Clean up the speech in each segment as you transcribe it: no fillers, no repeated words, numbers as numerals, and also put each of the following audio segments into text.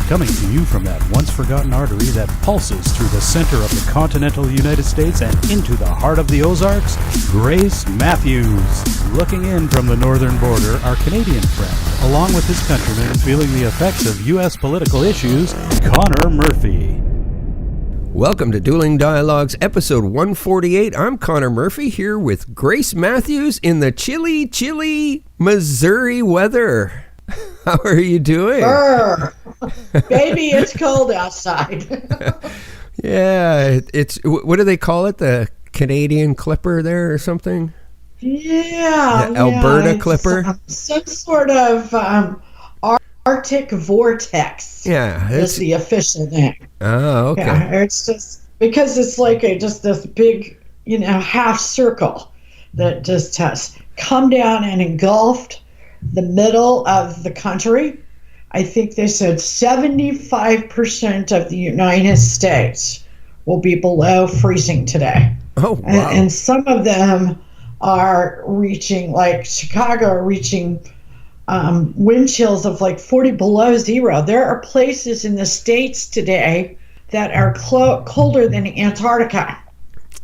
Coming to you from that once-forgotten artery that pulses through the center of the continental United States and into the heart of the Ozarks, Grace Matthews. Looking in from the northern border, our Canadian friend, along with his countrymen feeling the effects of U.S. political issues, Connor Murphy. Welcome to Dueling Dialogues, episode 148. I'm Connor Murphy here with Grace Matthews in the chilly Missouri weather. How are you doing? Baby, it's cold outside. Yeah, it's, what do they call it? The Canadian Clipper there or something? Yeah. The Alberta Clipper? Some sort of Arctic vortex. Yeah. Is the official name. Oh, okay. Yeah, it's just because it's like just this big, half circle that just has come down and engulfed the middle of the country. I think they said 75% of the United States will be below freezing today. Oh, wow. And some of them are reaching, like Chicago, are reaching wind chills of like 40 below zero. There are places in the States today that are colder than Antarctica.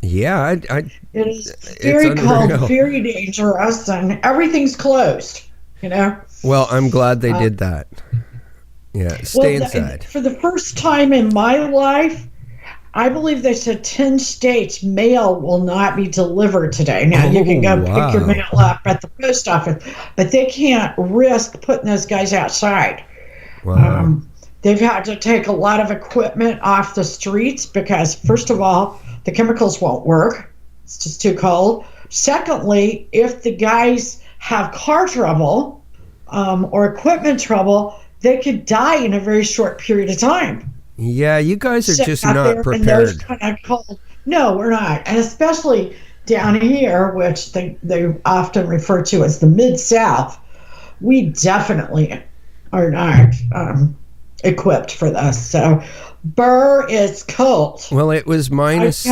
Yeah, it is very cold, very dangerous, and everything's closed. Well, I'm glad they did that. Yeah, stay inside. For the first time in my life, I believe they said 10 states mail will not be delivered today. Now, you can go pick your mail up at the post office, but they can't risk putting those guys outside. Wow. They've had to take a lot of equipment off the streets because, first of all, the chemicals won't work. It's just too cold. Secondly, if the guys have car trouble or equipment trouble, they could die in a very short period of time. Yeah, you guys are just not prepared. No, we're not. And especially down here, which they often refer to as the Mid-South, we definitely are not equipped for this. So, Burr is cold. Well, it was minus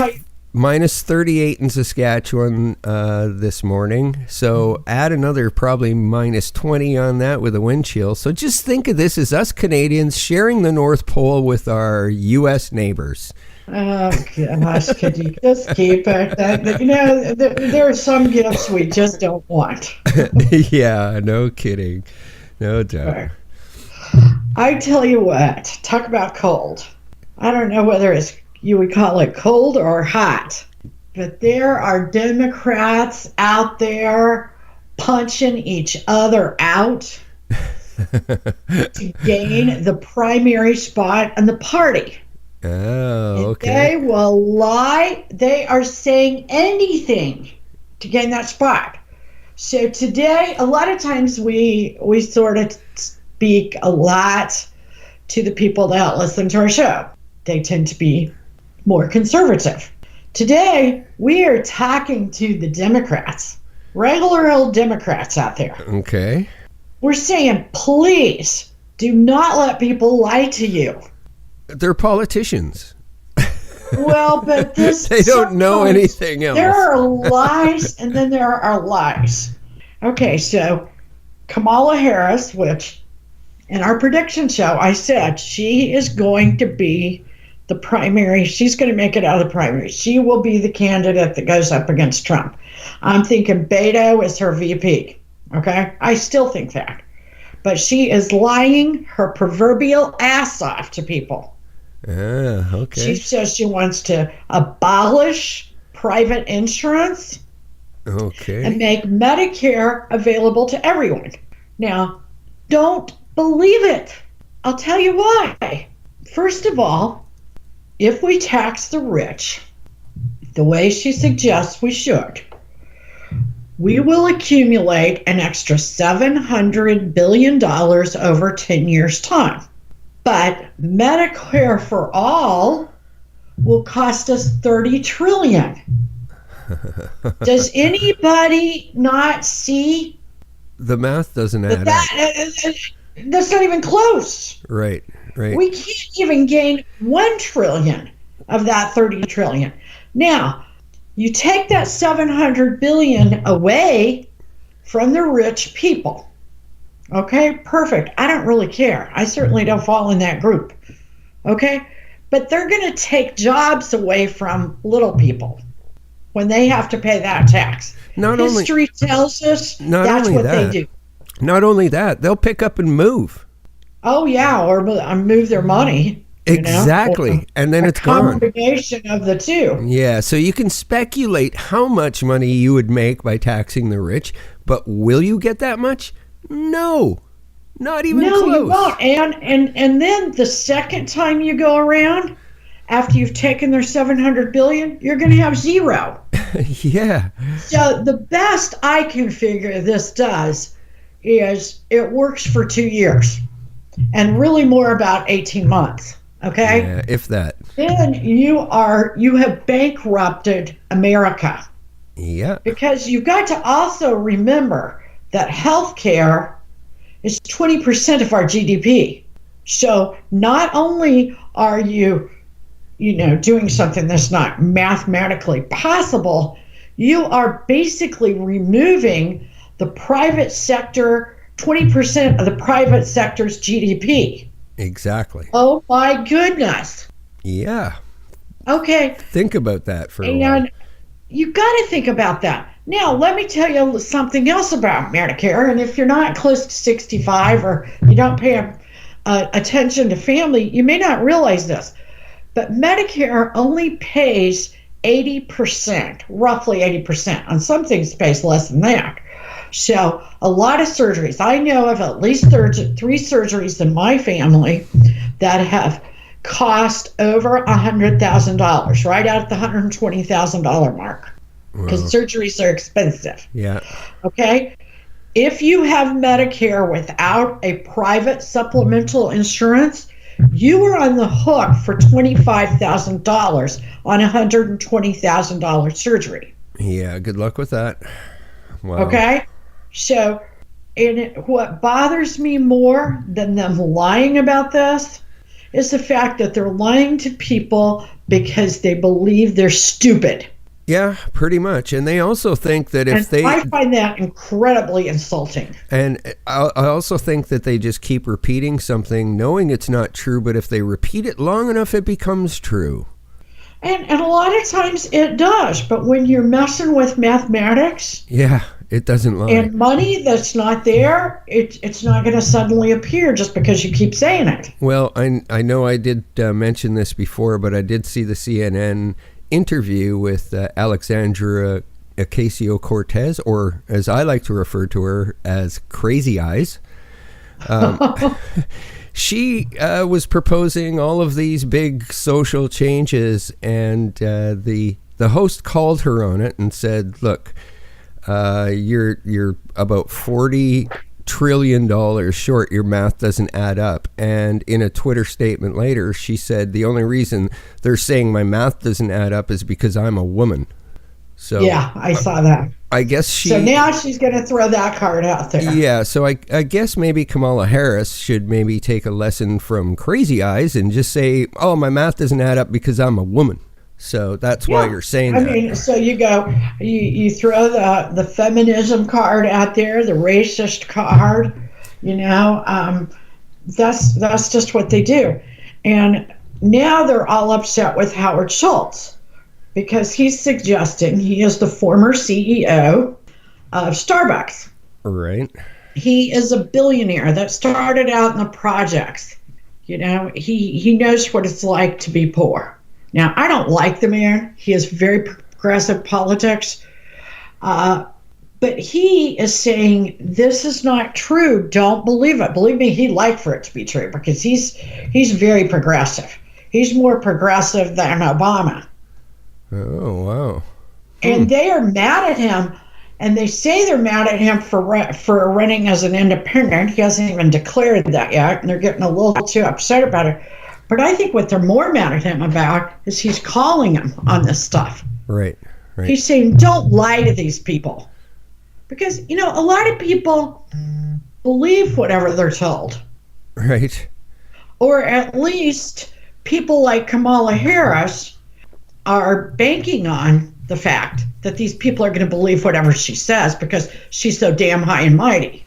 38 in Saskatchewan this morning. So add another probably minus 20 on that with a wind chill. So just think of this as us Canadians sharing the North Pole with our U.S. neighbors. Oh, gosh, could you just keep it? There are some gifts we just don't want. Yeah, no kidding. No doubt. I tell you what, talk about cold. I don't know whether you would call it cold or hot, but there are Democrats out there punching each other out to gain the primary spot in the party. Oh, okay. They will lie. They are saying anything to gain that spot. So today, a lot of times we sort of speak a lot to the people that listen to our show. They tend to be more conservative. Today, we are talking to the Democrats, regular old Democrats out there. Okay. We're saying, please do not let people lie to you. They're politicians. Well, but they don't know anything else. There are lies and then there are lies. Okay, so Kamala Harris, which in our prediction show, I said she is going to be the primary. She's going to make it out of the primary. She will be the candidate that goes up against Trump. I'm thinking Beto is her VP. Okay? I still think that. But she is lying her proverbial ass off to people. Okay. She says she wants to abolish private insurance. Okay. And make Medicare available to everyone. Now, don't believe it. I'll tell you why. First of all, if we tax the rich the way she suggests we should, we will accumulate an extra $700 billion over 10 years' time. But Medicare for all will cost us $30 trillion. Does anybody not see? The math doesn't add up. That's not even close. Right. We can't even gain $1 trillion of that $30 trillion. Now, you take that $700 billion away from the rich people. Okay, perfect. I don't really care. I certainly don't fall in that group. Okay, but they're going to take jobs away from little people when they have to pay that tax. History tells us that's what they do. Not only that, they'll pick up and move. Oh, yeah, or move their money. Exactly. And then it's gone. Combination of the two. Yeah, so you can speculate how much money you would make by taxing the rich, but will you get that much? No. Not even close. No, you won't. And then the second time you go around, after you've taken their $700 billion, you're going to have zero. Yeah. So the best I can figure this does is it works for 2 years, and really more about 18 months. Okay? Yeah, if that. Then you have bankrupted America. Yeah. Because you've got to also remember that healthcare is 20% of our GDP. So not only are you doing something that's not mathematically possible, you are basically removing the private sector, 20% of the private sector's GDP. Exactly. Oh my goodness. Yeah. Okay. Think about that for a while. And you got to think about that. Now, let me tell you something else about Medicare. And if you're not close to 65 or you don't pay attention to family, you may not realize this. But Medicare only pays 80%, roughly 80%. On some things, it pays less than that. So a lot of surgeries. I know of at least 3 surgeries in my family that have cost over $100,000, right out at the $120,000 mark, because surgeries are expensive. Yeah. Okay. If you have Medicare without a private supplemental insurance, you are on the hook for $25,000 on $120,000 surgery. Yeah. Good luck with that. Wow. Okay. So, what bothers me more than them lying about this is the fact that they're lying to people because they believe they're stupid. Yeah, pretty much. And they also think that I find that incredibly insulting. And I also think that they just keep repeating something knowing it's not true, but if they repeat it long enough, it becomes true. And a lot of times it does, but when you're messing with mathematics... Yeah, it doesn't lie. And money that's not there, it's not going to suddenly appear just because you keep saying it. Well, I know I did mention this before, but I did see the CNN interview with Alexandra Ocasio-Cortez, or as I like to refer to her as Crazy Eyes. She was proposing all of these big social changes, and the host called her on it and said, "Look, you're about $40 trillion short. Your math doesn't add up." And in a Twitter statement later, she said, "The only reason they're saying my math doesn't add up is because I'm a woman." So yeah, I saw that. I guess So now she's going to throw that card out there. Yeah, so I guess maybe Kamala Harris should maybe take a lesson from Crazy Eyes and just say, "Oh, my math doesn't add up because I'm a woman." So that's why you're saying that. I mean, so you throw the feminism card out there, the racist card, that's just what they do. And now they're all upset with Howard Schultz because he's suggesting he is the former CEO of Starbucks. Right. He is a billionaire that started out in the projects. He knows what it's like to be poor. Now, I don't like the man. He has very progressive politics. But he is saying, this is not true. Don't believe it. Believe me, he'd like for it to be true because he's very progressive. He's more progressive than Obama. Oh, wow. And they are mad at him. And they say they're mad at him for running as an independent. He hasn't even declared that yet. And they're getting a little too upset about it. But I think what they're more mad at him about is he's calling him on this stuff. Right. He's saying, don't lie to these people. Because, a lot of people believe whatever they're told. Right. Or at least people like Kamala Harris are banking on the fact that these people are going to believe whatever she says because she's so damn high and mighty.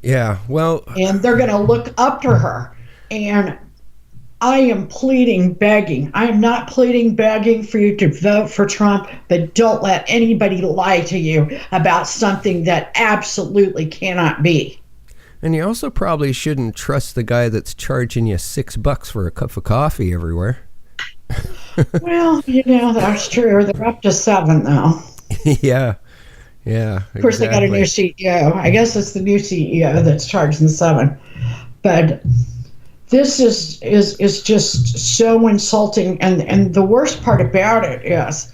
Yeah, well... And they're going to look up to her. And I am pleading, begging. I am not pleading, begging for you to vote for Trump, but don't let anybody lie to you about something that absolutely cannot be. And you also probably shouldn't trust the guy that's charging you $6 for a cup of coffee everywhere. Well, that's true. They're up to 7 now. Yeah. Of course, they got a new CEO. I guess it's the new CEO that's charging 7. But this is just so insulting. And the worst part about it is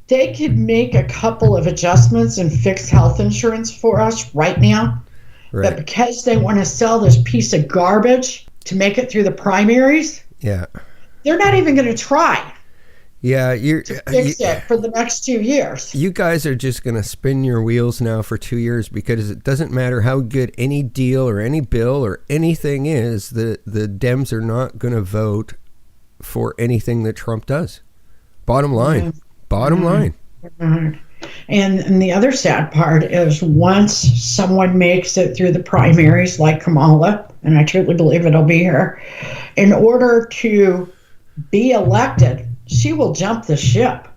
they could make a couple of adjustments and fix health insurance for us right now. Right. But because they want to sell this piece of garbage to make it through the primaries, they're not even going to try. Yeah, to fix it for the next 2 years. You guys are just going to spin your wheels now for 2 years because it doesn't matter how good any deal or any bill or anything is, the Dems are not going to vote for anything that Trump does. Bottom line. Bottom line. And the other sad part is once someone makes it through the primaries like Kamala, and I truly believe it'll be her, in order to be elected, she will jump the ship.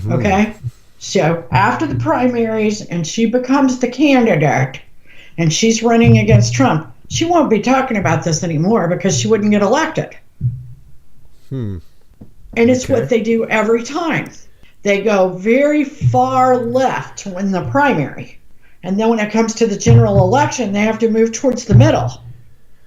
Okay? So after the primaries and she becomes the candidate and she's running against Trump, she won't be talking about this anymore because she wouldn't get elected. And it's what they do every time. They go very far left to win the primary. And then when it comes to the general election, they have to move towards the middle.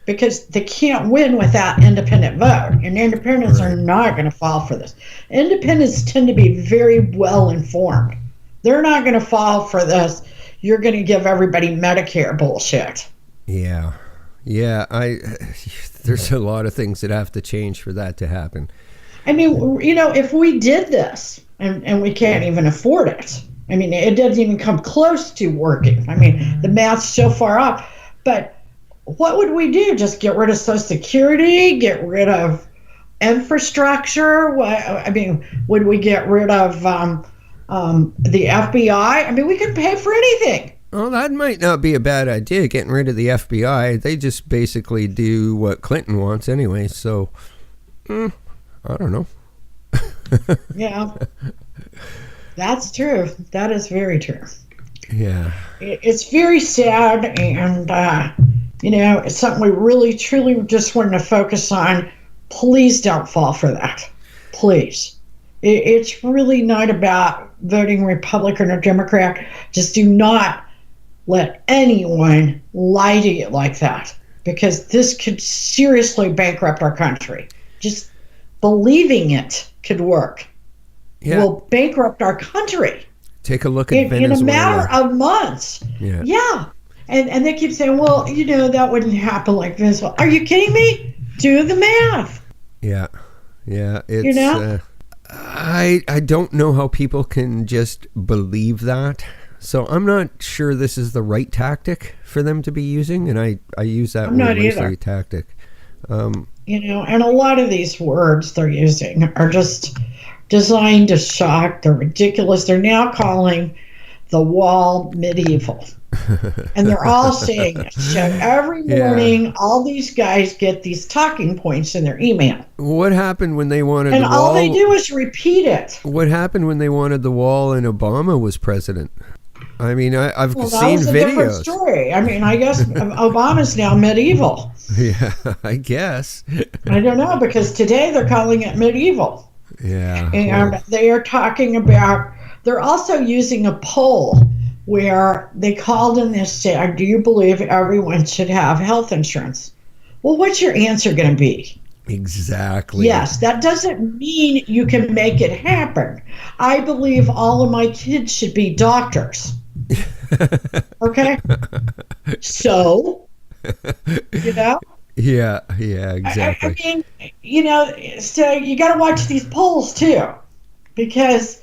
Because they can't win without independent vote. And independents are not going to fall for this. Independents tend to be very well informed. They're not going to fall for this. You're going to give everybody Medicare bullshit. Yeah. There's a lot of things that have to change for that to happen. I mean, if we did this, and we can't even afford it. I mean, it doesn't even come close to working. I mean, the math's so far off. But what would we do? Just get rid of Social Security? Get rid of infrastructure? Would we get rid of the FBI? I mean, we could pay for anything. Well, that might not be a bad idea, getting rid of the FBI. They just basically do what Clinton wants anyway. So, I don't know. Yeah, that's true. That is very true. Yeah. It's very sad, and it's something we really, truly just wanted to focus on. Please don't fall for that. Please. It's really not about voting Republican or Democrat. Just do not let anyone lie to you like that, because this could seriously bankrupt our country. Just believing it could work. Will bankrupt our country. Take a look at Venezuela. In a matter of months. Yeah. And they keep saying, well, that wouldn't happen like this. Are you kidding me? Do the math. Yeah. It's, I don't know how people can just believe that. So I'm not sure this is the right tactic for them to be using. And I use that word loosely, tactic. And a lot of these words they're using are just designed to shock. They're ridiculous. They're now calling the wall medieval. And they're all saying it. So every morning, all these guys get these talking points in their email. What happened when they wanted the wall? And all they do is repeat it. What happened when they wanted the wall and Obama was president? I mean, I've seen videos. That was a different story. I mean, I guess Obama's now medieval. Yeah, I guess. I don't know, because today they're calling it medieval. Yeah. And they are talking about, they're also using a poll where they called in this, say, do you believe everyone should have health insurance? Well, what's your answer going to be? Exactly. Yes, that doesn't mean you can make it happen. I believe all of my kids should be doctors. Okay? So, Yeah, exactly. I mean, so you got to watch these polls too, because,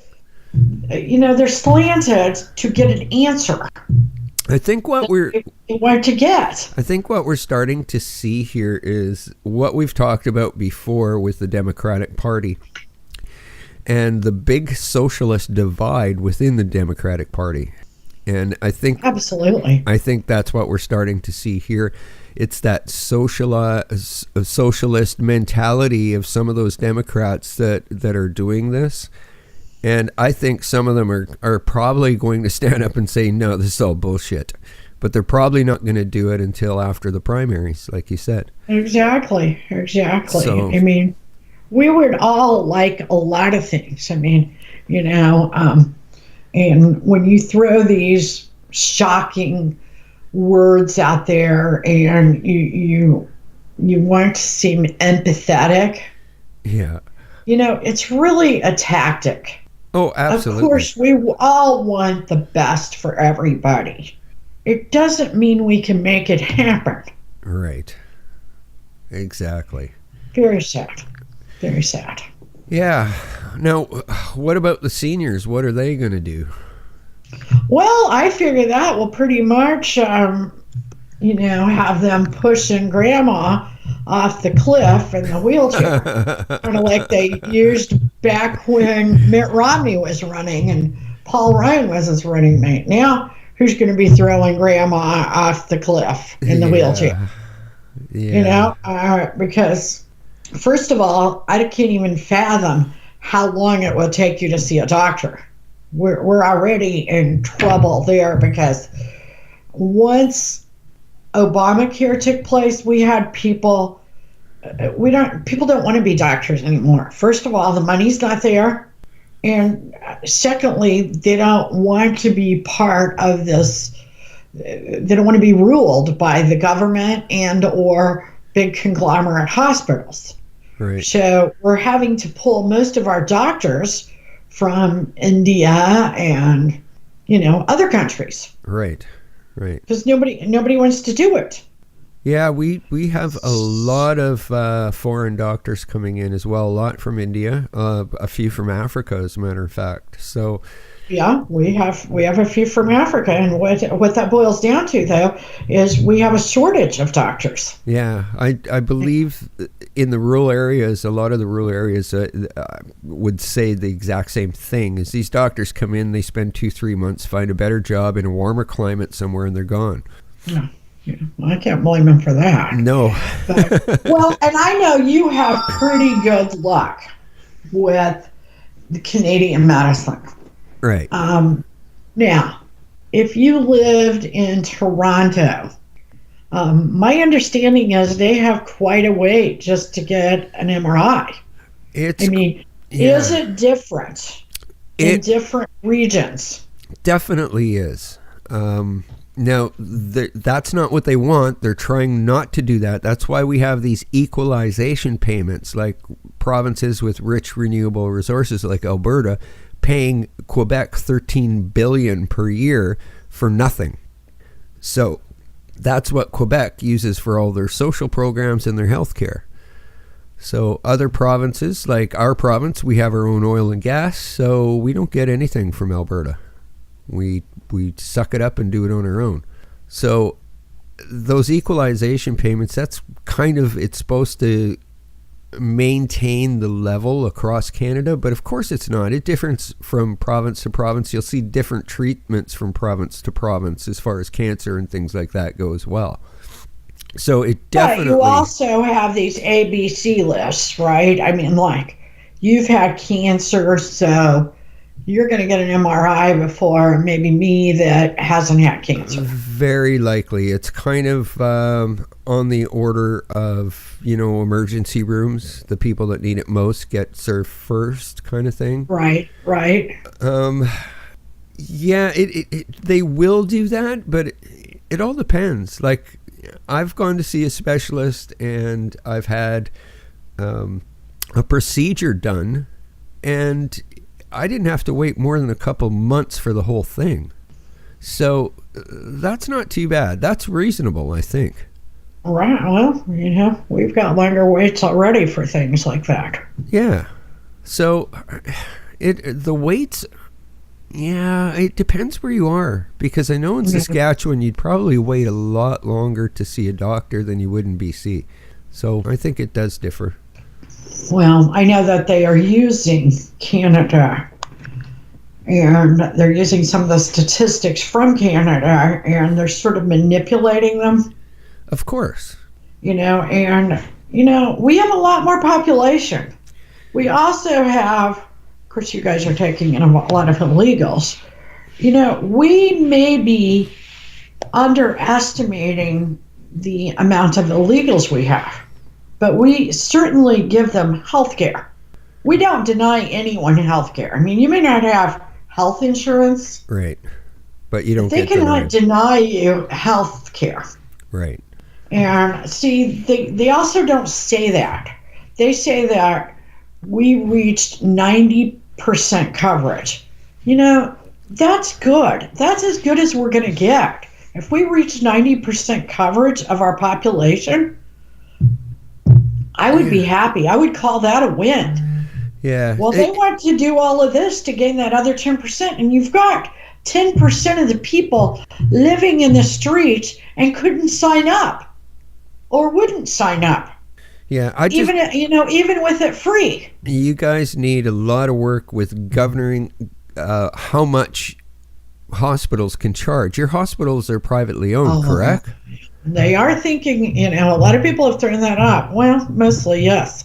they're slanted to get an answer. I think what we're starting to see here is what we've talked about before with the Democratic Party and the big socialist divide within the Democratic Party. And I think absolutely. I think that's what we're starting to see here. It's that socialist mentality of some of those Democrats that are doing this. And I think some of them are probably going to stand up and say, no, this is all bullshit. But they're probably not going to do it until after the primaries, like you said. Exactly. So, I mean, we would all like a lot of things. I mean, and when you throw these shocking words out there and you want to seem empathetic, yeah, it's really a tactic. Oh, absolutely. Of course, we all want the best for everybody. It doesn't mean we can make it happen. Right. Exactly. Very sad. Very sad. Yeah. Now, what about the seniors? What are they going to do? Well, I figure that will pretty much, have them pushing grandma off the cliff in the wheelchair. Kind of like they used back when Mitt Romney was running and Paul Ryan was his running mate. Now, who's going to be throwing grandma off the cliff in the wheelchair? Yeah. Because, first of all, I can't even fathom how long it will take you to see a doctor. We're already in trouble there because once Obamacare took place, we had people don't want to be doctors anymore. First of all, the money's not there. And secondly, they don't want to be part of this. They don't want to be ruled by the government and or big conglomerate hospitals. Right. So we're having to pull most of our doctors from India and, other countries. Right. Because nobody wants to do it. Yeah, we have a lot of foreign doctors coming in as well. A lot from India, a few from Africa, as a matter of fact. So, yeah, we have a few from Africa, and what that boils down to, though, is we have a shortage of doctors. Yeah, I believe in the rural areas, a lot of the rural areas would say the exact same thing. Is these doctors come in, they spend 2-3 months, find a better job in a warmer climate somewhere, and they're gone. Yeah. I can't blame him for that. No. But, well, and I know you have pretty good luck with the Canadian medicine. Right. Now, if you lived in Toronto, my understanding is they have quite a wait just to get an MRI. Is it different in different regions? Definitely is. Now, that's not what they want. They're trying not to do that. That's why we have these equalization payments, like provinces with rich renewable resources like Alberta paying Quebec $13 billion per year for nothing. So that's what Quebec uses for all their social programs and their health care. So other provinces, like our province, we have our own oil and gas, so we don't get anything from Alberta. We suck it up and do it on our own. So those equalization payments, that's it's supposed to maintain the level across Canada, but of course it's not. It differs from province to province. You'll see different treatments from province to province as far as cancer and things like that go as well. So it definitely... But you also have these ABC lists, right? I mean, like, you've had cancer, so you're going to get an MRI before maybe me that hasn't had cancer. Very likely. It's kind of on the order of, emergency rooms. The people that need it most get served first kind of thing. Right. Yeah, they will do that, but it all depends. Like, I've gone to see a specialist and I've had a procedure done, and I didn't have to wait more than a couple months for the whole thing. So that's not too bad. That's reasonable, I think. Right. Well, we've got longer waits already for things like that. Yeah. So the waits, it depends where you are. Because I know in Saskatchewan, you'd probably wait a lot longer to see a doctor than you would in BC. So I think it does differ. Well, I know that they are using Canada and they're using some of the statistics from Canada, and they're sort of manipulating them. Of course. We have a lot more population. We also have, of course, you guys are taking in a lot of illegals. We may be underestimating the amount of illegals we have, but we certainly give them health care. We don't deny anyone health care. I mean, you may not have health insurance. Right. But you don't they get cannot deny you health care. Right. And see, they also don't say that. They say that we reached 90% coverage. That's good. That's as good as we're going to get. If we reach 90% coverage of our population, I would be happy. I would call that a win. Yeah. Well, they want to do all of this to gain that other 10%, and you've got 10% of the people living in the streets and couldn't sign up or wouldn't sign up. Yeah, even with it free. You guys need a lot of work with governing how much hospitals can charge. Your hospitals are privately owned, correct? They are thinking, a lot of people have thrown that up. Well, mostly yes.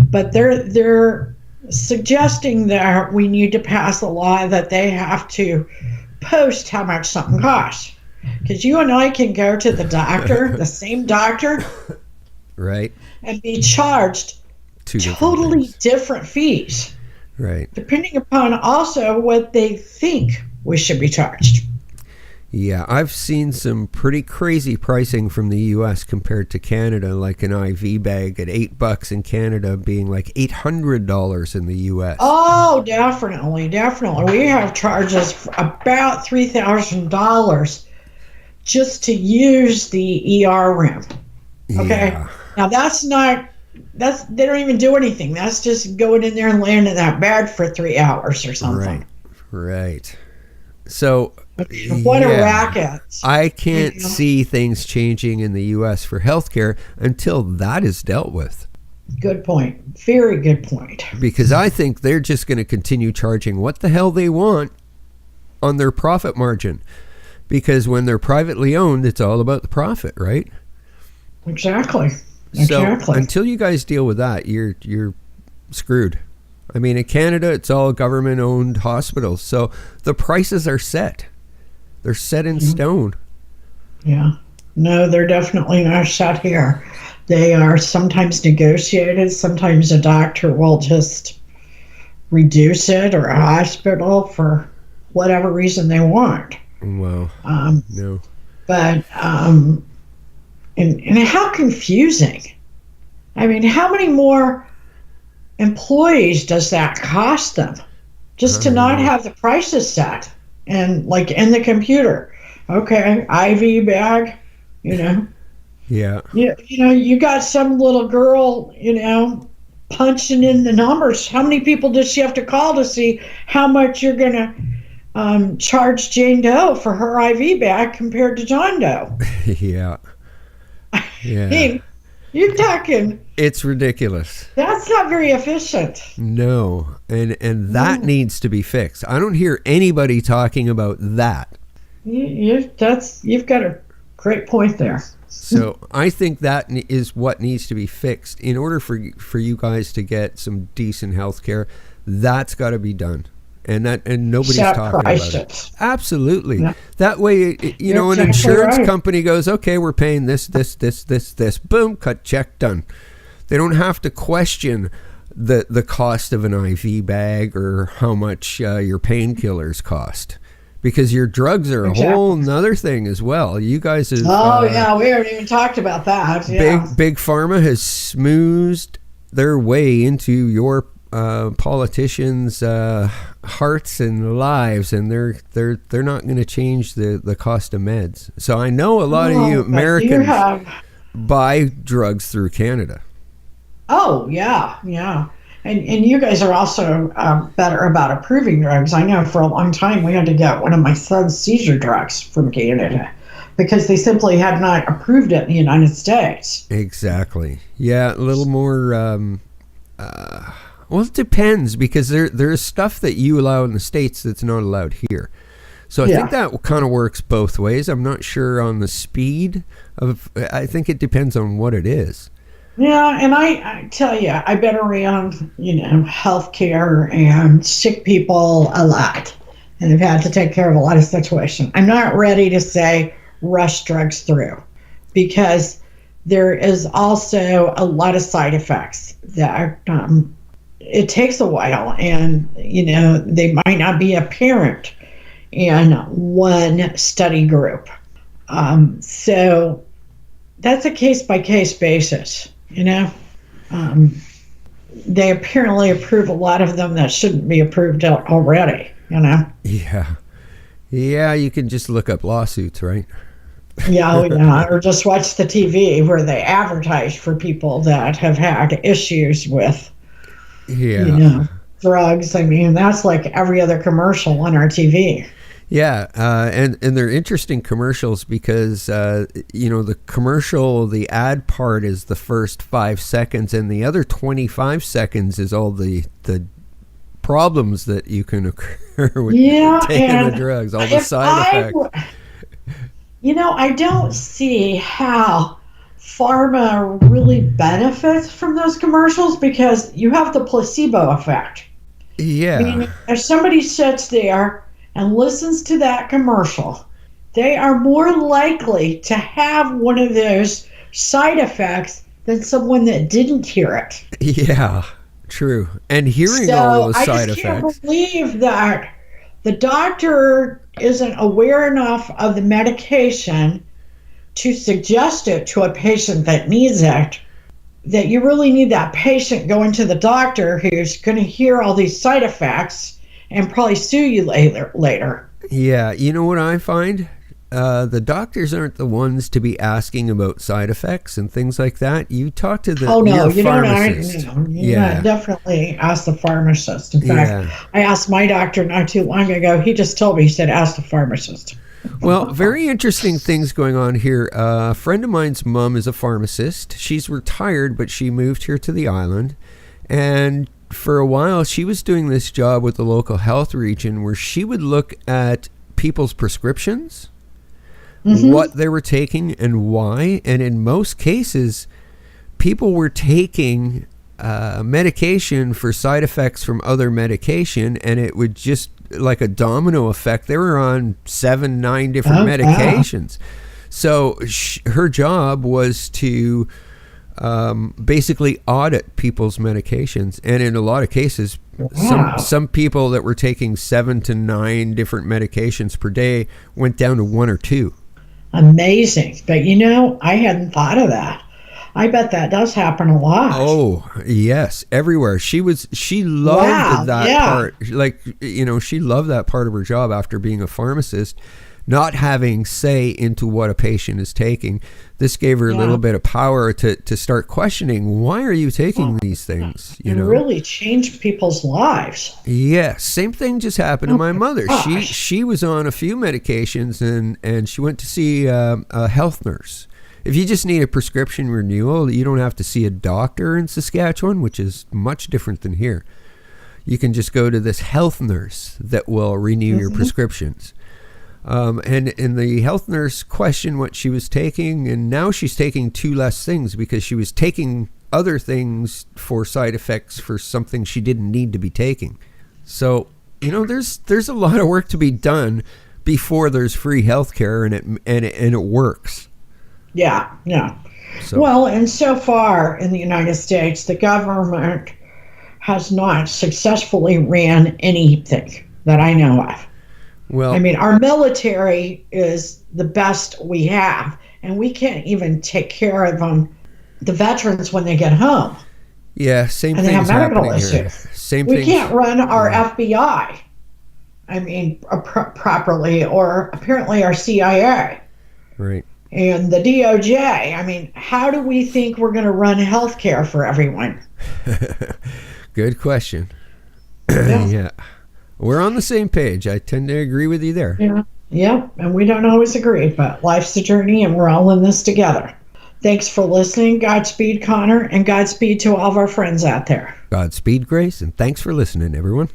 But they're suggesting that we need to pass a law that they have to post how much something costs. Because you and I can go to the doctor, the same doctor, right, and be charged totally different fees. Right. Depending upon also what they think we should be charged. Yeah, I've seen some pretty crazy pricing from the U.S. compared to Canada, like an IV bag at $8 in Canada being like $800 in the U.S. Oh, definitely. We have charges for about $3,000 just to use the ER room. Okay. Yeah. Now they don't even do anything. That's just going in there and laying in that bed for 3 hours or something. Right. So what a racket. I can't see things changing in the U.S. for healthcare until that is dealt with. Good point. Very good point. Because I think they're just going to continue charging what the hell they want on their profit margin. Because when they're privately owned, it's all about the profit, right? Exactly. So until you guys deal with that, you're screwed. I mean, in Canada, it's all government-owned hospitals, so the prices are set. They're set in stone. Yeah. No, they're definitely not set here. They are sometimes negotiated. Sometimes a doctor will just reduce it, or a hospital, for whatever reason they want. Wow. No. But, and how confusing. I mean, how many more employees does that cost them just to not have the prices set and like in the computer? Okay, IV bag, Yeah. You got some little girl, punching in the numbers. How many people does she have to call to see how much you're going to charge Jane Doe for her IV bag compared to John Doe? Yeah. Yeah. I mean, you're talking. It's ridiculous. That's not very efficient. No, and that needs to be fixed. I don't hear anybody talking about that. You've got a great point there. So I think that is what needs to be fixed in order for you guys to get some decent health care. That's got to be done. And nobody's talking about it. Absolutely. Yeah. That way, an insurance company goes, okay, we're paying this. Boom, cut check, done. They don't have to question the cost of an IV bag or how much your painkillers cost, because your drugs are a whole nother thing as well. You guys have, we haven't even talked about that. Yeah. Big Pharma has smoothed their way into your politicians' hearts and lives, and they're not going to change the cost of meds. So I know a lot of you Americans buy drugs through Canada. Oh yeah, and you guys are also better about approving drugs. I know for a long time we had to get one of my son's seizure drugs from Canada because they simply had not approved it in the United States. Exactly. Yeah, a little more. Well, it depends, because there's stuff that you allow in the States that's not allowed here. So I think that kind of works both ways. I'm not sure on the speed of. I think it depends on what it is. Yeah, and I tell you, I've been around, healthcare and sick people a lot, and I've had to take care of a lot of situations. I'm not ready to say rush drugs through, because there is also a lot of side effects that it takes a while, and they might not be apparent in one study group. So that's a case-by-case basis, They apparently approve a lot of them that shouldn't be approved already, Yeah. Yeah, you can just look up lawsuits, right? Yeah, or just watch the TV where they advertise for people that have had issues with, drugs. I mean, that's like every other commercial on our TV. Yeah, and they're interesting commercials because, the ad part is the first 5 seconds, and the other 25 seconds is all the problems that you can occur with taking the drugs, all the side effects. I don't see how pharma really benefits from those commercials, because you have the placebo effect. Yeah. I mean, if somebody sits there and listens to that commercial, they are more likely to have one of those side effects than someone that didn't hear it. Yeah, true. And hearing all those side effects. I just can't believe that the doctor isn't aware enough of the medication to suggest it to a patient that needs it, that you really need that patient going to the doctor who's going to hear all these side effects and probably sue you later. Yeah, you know what I find? The doctors aren't the ones to be asking about side effects and things like that. You talk to your pharmacist. Definitely ask the pharmacist. In fact, I asked my doctor not too long ago. He just told me, he said, ask the pharmacist. Well, very interesting things going on here. A friend of mine's mom is a pharmacist. She's retired, but she moved here to the island. And for a while, she was doing this job with the local health region where she would look at people's prescriptions, what they were taking and why. And in most cases, people were taking medication for side effects from other medication, and it would just, like a domino effect, they were on 7-9 different medications. So her job was to basically audit people's medications, and in a lot of cases, some people that were taking 7 to 9 different medications per day went down to 1 or 2. Amazing. But I hadn't thought of that. I bet that does happen a lot. Oh, yes, everywhere. She loved that part. She loved that part of her job after being a pharmacist, not having say into what a patient is taking. This gave her a little bit of power to start questioning, why are you taking these things? And really change people's lives. Yeah, same thing just happened to my mother. She was on a few medications, and she went to see a health nurse. If you just need a prescription renewal, you don't have to see a doctor in Saskatchewan, which is much different than here. You can just go to this health nurse that will renew your prescriptions. And the health nurse questioned what she was taking, and now she's taking 2 less things because she was taking other things for side effects for something she didn't need to be taking. So, there's a lot of work to be done before there's free health care, and it works. Yeah. Well, and so far in the United States, the government has not successfully ran anything that I know of. Well, I mean, our military is the best we have, and we can't even take care of the veterans when they get home. Yeah, same thing. And they have medical issues. We can't run our FBI, properly, or apparently our CIA. Right. And the DOJ. How do we think we're going to run healthcare for everyone? Good question. Yeah. We're on the same page. I tend to agree with you there. Yeah, and we don't always agree, but life's a journey, and we're all in this together. Thanks for listening. Godspeed, Connor, and Godspeed to all of our friends out there. Godspeed, Grace, and thanks for listening, everyone.